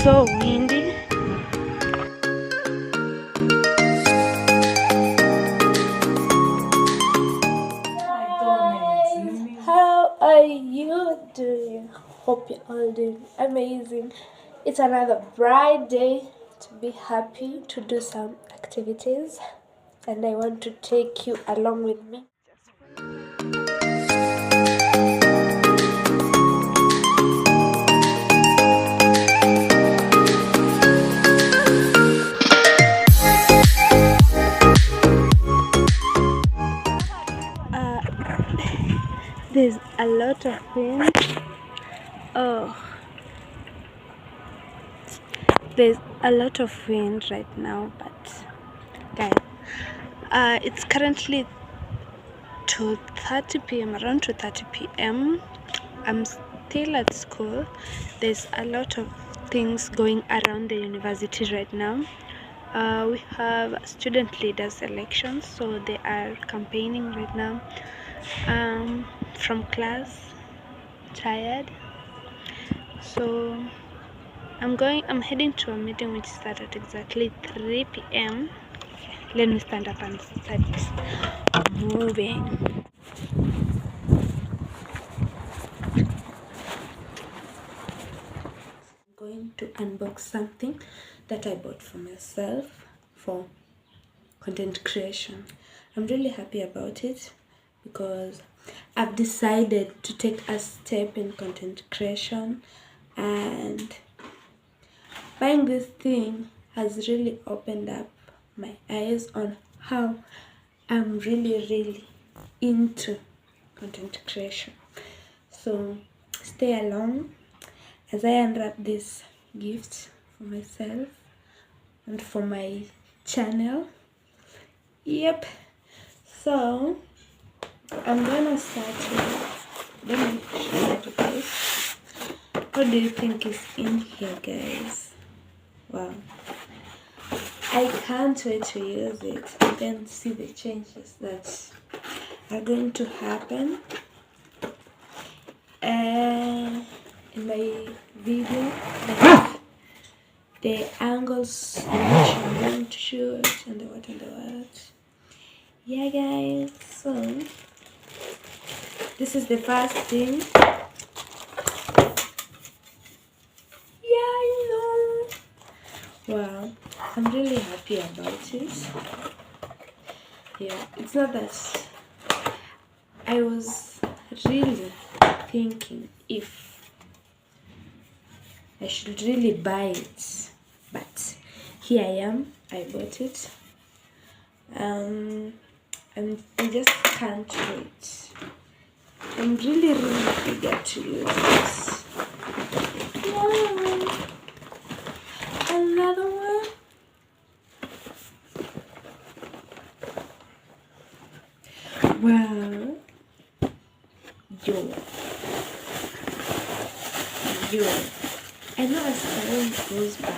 so windy. How are you doing? Hope you're all doing amazing. It's another bright day to be happy, to do some activities, and I want to take you along with me. There's a lot of wind. Oh, there's a lot of wind right now, but guys, it's currently 2:30 p.m. around 2:30 p.m. I'm still at school. There's a lot of things going around the university right now. We have student leaders elections, so they are campaigning right now. From class, tired, so I'm heading to a meeting which started at exactly 3 p.m. Let me stand up and start moving. I'm going to unbox something that I bought for myself for content creation. I'm really happy about it because I've decided to take a step in content creation, and buying this thing has really opened up my eyes on how I'm really into content creation. So stay along as I unwrap this gift for myself and for my channel. Yep. So I'm gonna start with, let me show you guys. What do you think is in here, guys? Wow, I can't wait to use it. You can see the changes that are going to happen in my video, like the angles in which I'm going to shoot and the what. Yeah, guys, so this is the first thing. Yeah, I know. Wow, I'm really happy about it. Yeah, it's not that I was really thinking if I should really buy it, but here I am. I bought it. And I just can't wait. I'm really eager to use this. Wow. Another one. Wow. Yo. I know as time goes by,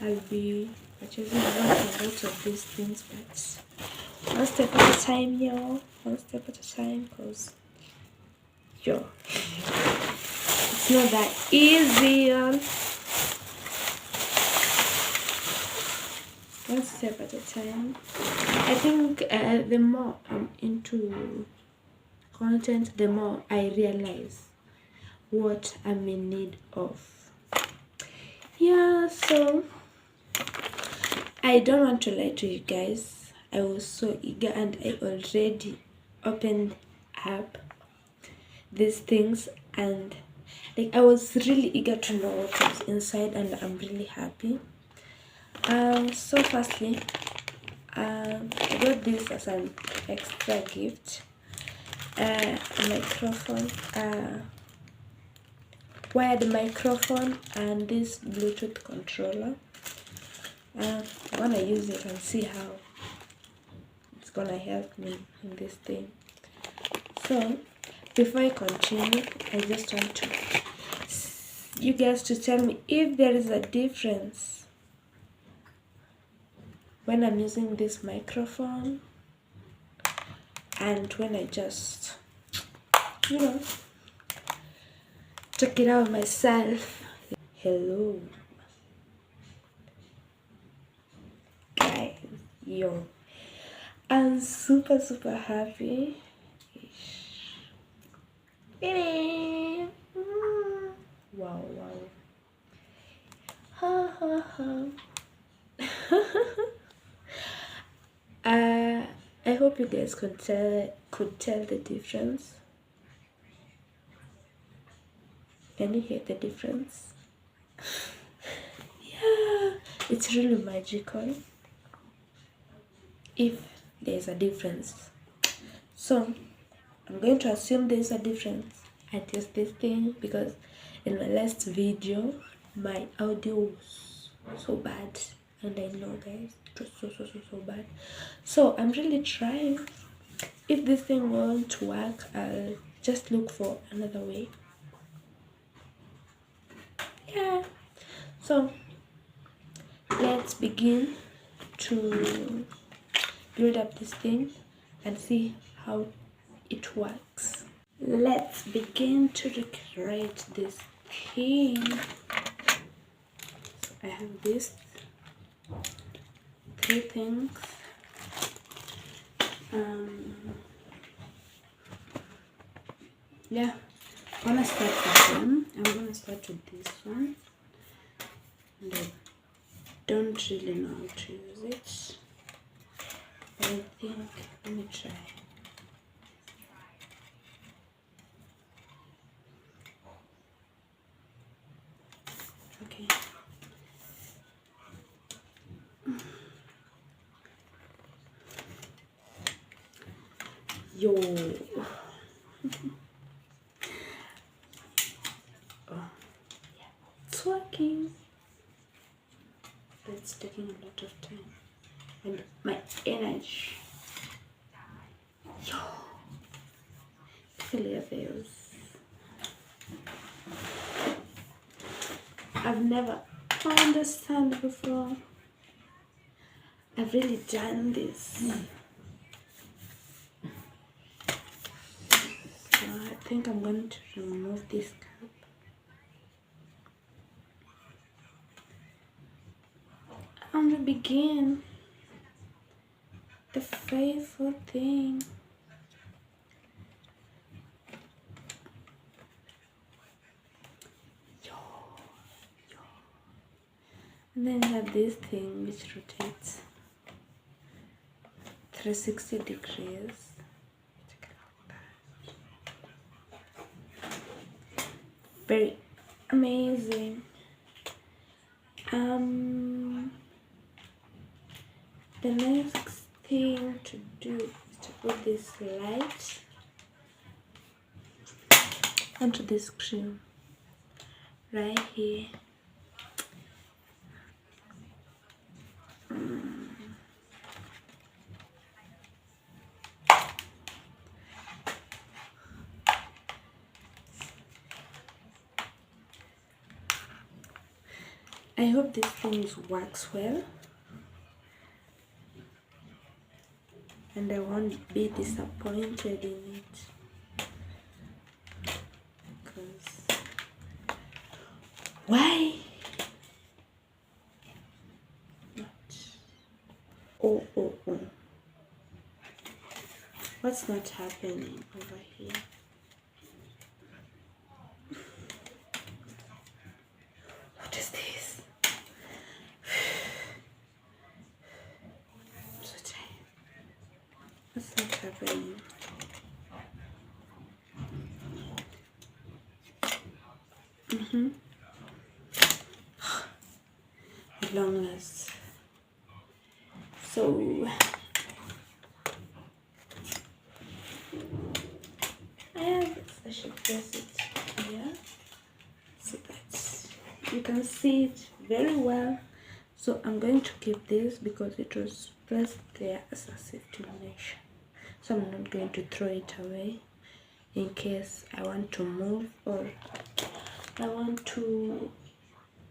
I'll be purchasing a lot of these things, but one step at a time, y'all. One step at a time, cause yo, it's not that easy, y'all. One step at a time. I think the more I'm into content, the more I realize what I'm in need of. Yeah, so I don't want to lie to you guys. I was so eager and I already opened up these things, and like I was really eager to know what was inside, and I'm really happy. So firstly, I got this as an extra gift. A microphone, wired microphone, and this Bluetooth controller. I'm gonna use it and see how it's gonna help me in this thing. So before I continue, I just want to you guys to tell me if there is a difference when I'm using this microphone and when I just, check it out myself. Hello, Yo, I'm super happy. Wow. Ha ha ha. uh, I hope you guys could tell the difference. Can you hear the difference? Yeah, it's really magical if there's a difference. So I'm going to assume there's a difference. I test this thing because in my last video my audio was so bad, and I know guys, it was so bad. So I'm really trying. If this thing won't work, I'll just look for another way. Yeah, so let's begin to build up this thing and see how it works. Let's begin to recreate this thing. So I have these 3 things. Yeah, I'm gonna start with them. I'm gonna start with this one, and I don't really know how to use it, but I think, let me try. Okay. Yo. Oh, it's working. But it's taking a lot of time and my energy. Yo. Hilarious. I've never found a stand before. I've really done this. So I think I'm going to remove this cup. I'm gonna begin the faithful thing. And then I have this thing which rotates 360 degrees. Very amazing. The next thing to do is to put this light onto the screen right here. I hope this thing works well, and I won't be disappointed in it. Because why not? Oh. What's not happening over here? What is this? I'm so tired. What's not happening? At long last. So I should press it here so that you can see it very well. So I'm going to keep this because it was placed there as a safety measure. So I'm not going to throw it away in case I want to move or I want to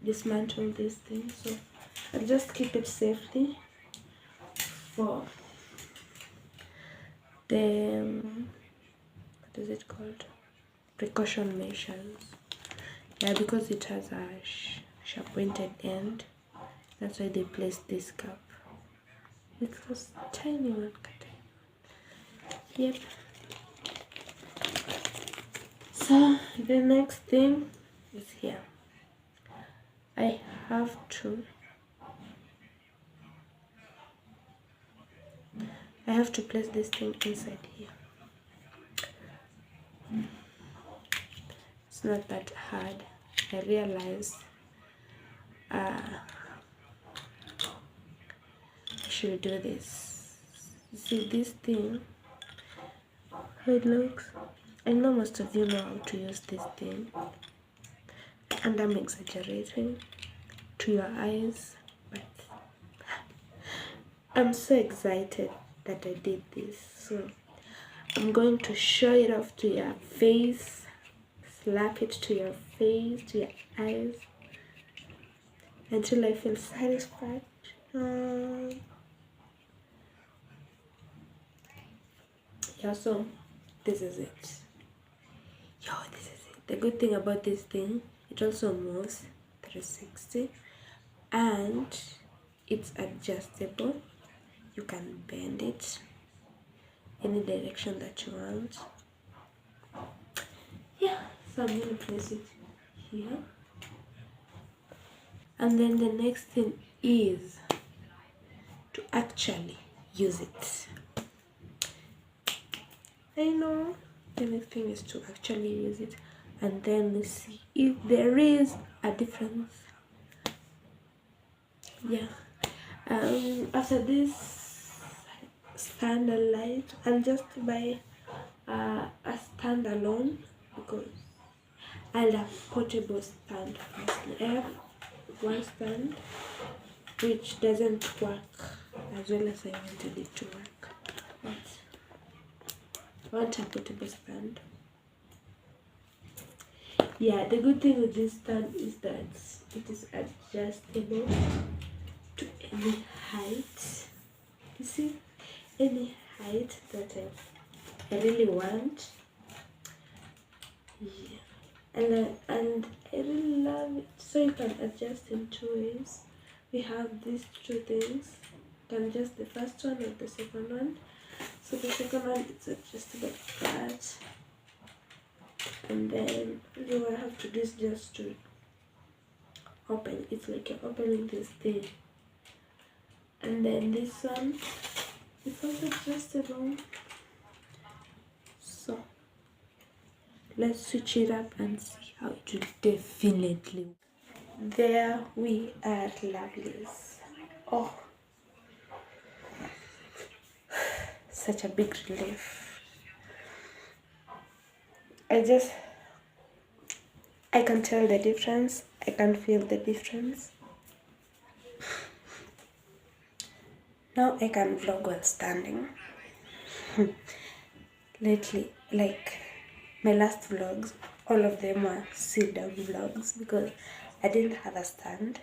dismantle this thing. So I'll just keep it safely for the what is it called, precaution measures. Yeah, because it has a sharp pointed end, that's why they placed this cup It's this tiny one. Yep. So the next thing is here. I have to place this thing inside here. It's not that hard. I realize I should do this. You see this thing, how it looks? I know most of you know how to use this thing, and I'm exaggerating to your eyes, but I'm so excited that I did this. So I'm going to show it off to your face, slap it to your face, to your eyes, until I feel satisfied. Yeah, so this is it. This is it. The good thing about this thing, it also moves 360 and it's adjustable. You can bend it any direction that you want. Yeah, so I'm going to place it here. And then the next thing is to actually use it. I know the next thing is to actually use it, and then see if there is a difference. Yeah. After this standard light, I'll just buy a stand alone because I'll have portable stand firstly. I have one stand which doesn't work as well as I wanted it to work, but I want a portable stand. Yeah, the good thing with this stand is that it is adjustable to any height. You see, any height that I really want. Yeah, and I really love it. So you can adjust in two ways. We have these two things. You can adjust the first one or the second one. So the second one is adjustable like that. And then all you have to do is just to open. It's like you're opening this thing. And then this one is also adjustable. So let's switch it up and see how it will definitely. There we are, lovelies. Oh, such a big relief. I can tell the difference. I can feel the difference. Now I can vlog while standing. Lately, like my last vlogs, all of them were sit down vlogs because I didn't have a stand.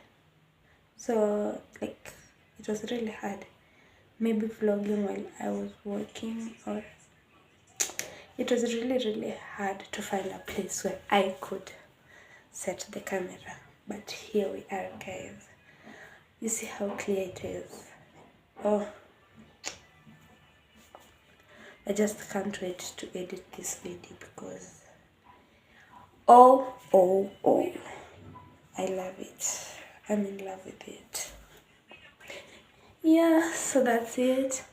So like it was really hard. Maybe vlogging while I was working, or it was really hard to find a place where I could set the camera. But here we are, guys. You see how clear it is. Oh, I just can't wait to edit this video because oh, I love it. I'm in love with it. Yeah, so that's it.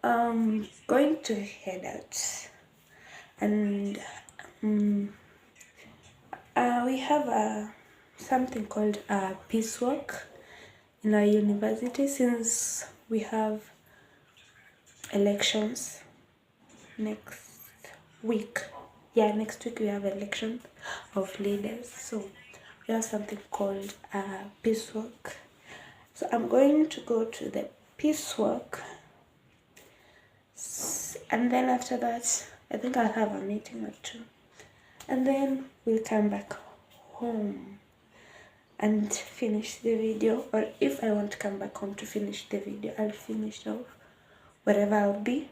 Going to head out, and we have something called a peace walk in our university since we have elections next week. Yeah, next week we have elections of leaders, so we have something called a peace walk. So I'm going to go to the peace walk, and then after that I think I'll have a meeting or two, and then we'll come back home and finish the video. Or if I want to come back home to finish the video, I'll finish off wherever I'll be.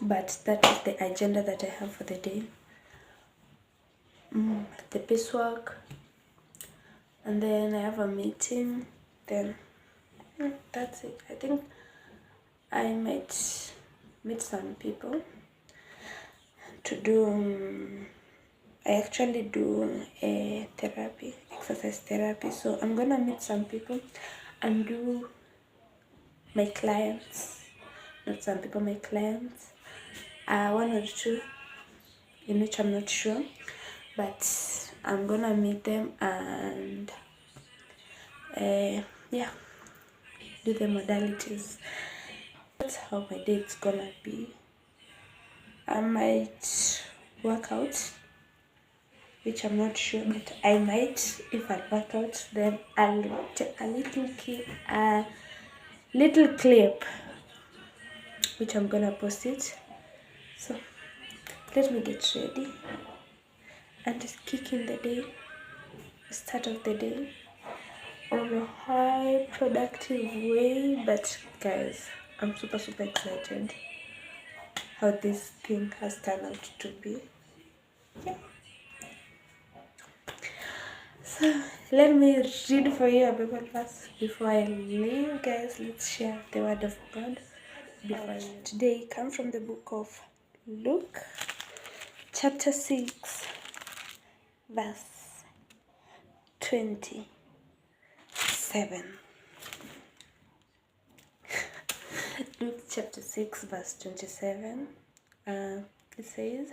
But that is the agenda that I have for the day. The peace walk, and then I have a meeting, then that's it. I think I might meet some people to do. I actually do a therapy, exercise therapy. So I'm gonna meet some people and do my clients, not some people, my clients. One or two in which I'm not sure, but I'm gonna meet them and yeah, do the modalities. That's how my date's gonna be. I might work out, which I'm not sure, but I might. If I work out, then I'll take a little clip, which I'm gonna post it. So let me get ready and just kick in the day, the start of the day, on a high productive way. But guys, I'm super excited how this thing has turned out to be. Yeah. So let me read for you a Bible verse before I leave, guys. Let's share the word of God before I leave. Today come from the book of Luke, chapter 6, verse 27. Luke chapter 6, verse 27. It says,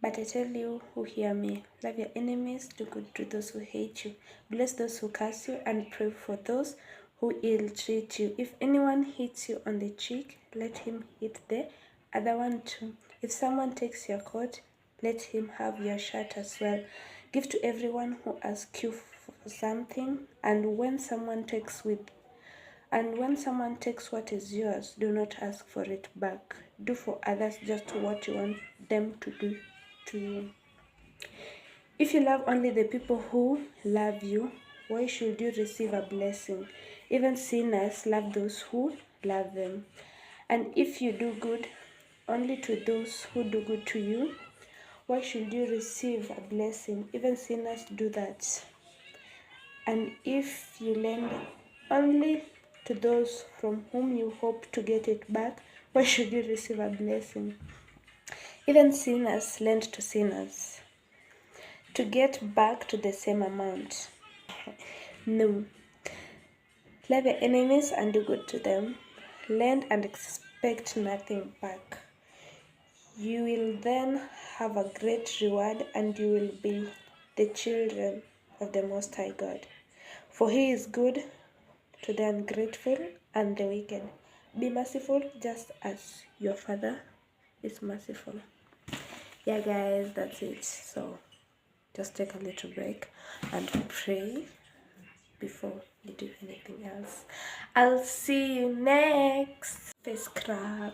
"But I tell you who hear me, love your enemies, do good to those who hate you, bless those who curse you, and pray for those who ill-treat you. If anyone hits you on the cheek, let him hit the other one too. If someone takes your coat, let him have your shirt as well. Give to everyone who asks you for something, and when someone takes what is yours, do not ask for it back. Do for others just what you want them to do to you. If you love only the people who love you, why should you receive a blessing? Even sinners love those who love them. And if you do good only to those who do good to you, why should you receive a blessing? Even sinners do that. And if you lend only to those from whom you hope to get it back, why should you receive a blessing? Even sinners lend to sinners to get back to the same amount. No. Love your enemies and do good to them. Lend and expect nothing back. You will then have a great reward, and you will be the children of the Most High God. For He is good to the ungrateful and the wicked. Be merciful just as your Father is merciful." Yeah, guys, that's it. So just take a little break and pray before you do anything else. I'll see you next. Face crab.